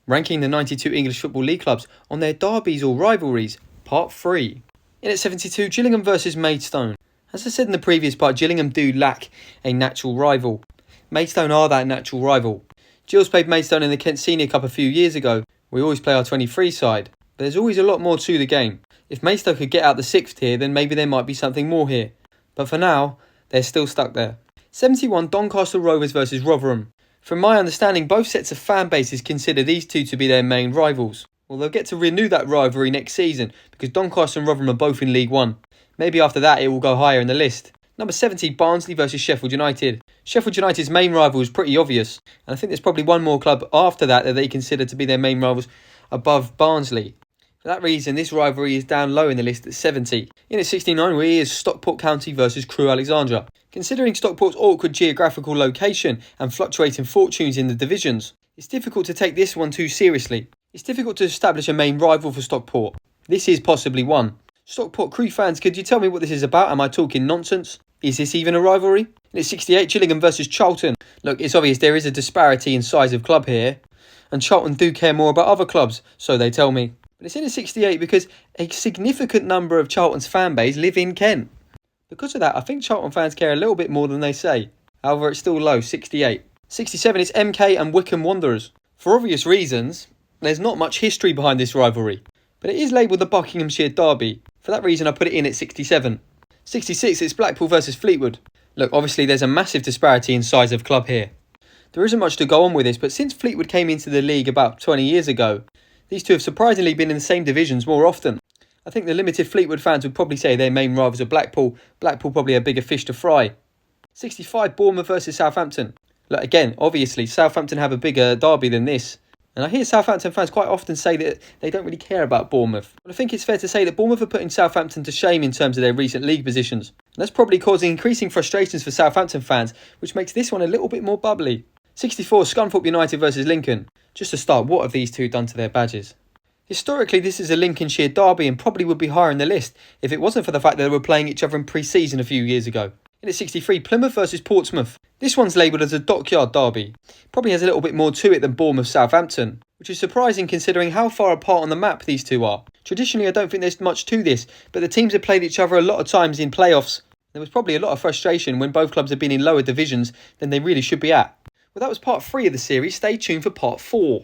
ranking the 92 English Football League clubs on their derbies or rivalries, Part 3. In at 72, Gillingham versus Maidstone. As I said in the previous part, Gillingham do lack a natural rival. Maidstone are that natural rival. Gills played Maidstone in the Kent Senior Cup a few years ago. We always play our 23 side, but there's always a lot more to the game. If Maidstone could get out the 6th tier, then maybe there might be something more here. But for now, they're still stuck there. 71, Doncaster Rovers versus Rotherham. From my understanding, both sets of fan bases consider these two to be their main rivals. Well, they'll get to renew that rivalry next season because Doncaster and Rotherham are both in League One. Maybe after that it will go higher in the list. Number 70, Barnsley versus Sheffield United. Sheffield United's main rival is pretty obvious, and I think there's probably one more club after that they consider to be their main rivals above Barnsley. For that reason, this rivalry is down low in the list at 70. In at 69, we is Stockport County versus Crewe Alexandra. Considering Stockport's awkward geographical location and fluctuating fortunes in the divisions, it's difficult to take this one too seriously. It's difficult to establish a main rival for Stockport. This is possibly one. Stockport Crewe fans, could you tell me what this is about? Am I talking nonsense? Is this even a rivalry? In at 68, Gillingham versus Charlton. Look, it's obvious there is a disparity in size of club here, and Charlton do care more about other clubs, so they tell me. But it's in at 68 because a significant number of Charlton's fan base live in Kent. Because of that, I think Charlton fans care a little bit more than they say. However, it's still low, 68. 67 is MK and Wycombe Wanderers. For obvious reasons, there's not much history behind this rivalry, but it is labelled the Buckinghamshire Derby. For that reason, I put it in at 67. 66, it's Blackpool versus Fleetwood. Look, obviously there's a massive disparity in size of club here. There isn't much to go on with this, but since Fleetwood came into the league about 20 years ago, these two have surprisingly been in the same divisions more often. I think the limited Fleetwood fans would probably say their main rivals are Blackpool. Blackpool probably a bigger fish to fry. 65, Bournemouth versus Southampton. Look, again, obviously Southampton have a bigger derby than this. And I hear Southampton fans quite often say that they don't really care about Bournemouth. But I think it's fair to say that Bournemouth are putting Southampton to shame in terms of their recent league positions. And that's probably causing increasing frustrations for Southampton fans, which makes this one a little bit more bubbly. 64, Scunthorpe United versus Lincoln. Just to start, what have these two done to their badges? Historically, this is a Lincolnshire derby and probably would be higher in the list if it wasn't for the fact that they were playing each other in pre-season a few years ago. In at 63, Plymouth versus Portsmouth. This one's labelled as a dockyard derby. Probably has a little bit more to it than Bournemouth Southampton, which is surprising considering how far apart on the map these two are. Traditionally, I don't think there's much to this, but the teams have played each other a lot of times in playoffs. There was probably a lot of frustration when both clubs have been in lower divisions than they really should be at. Well, that was part 3 of the series. Stay tuned for part 4.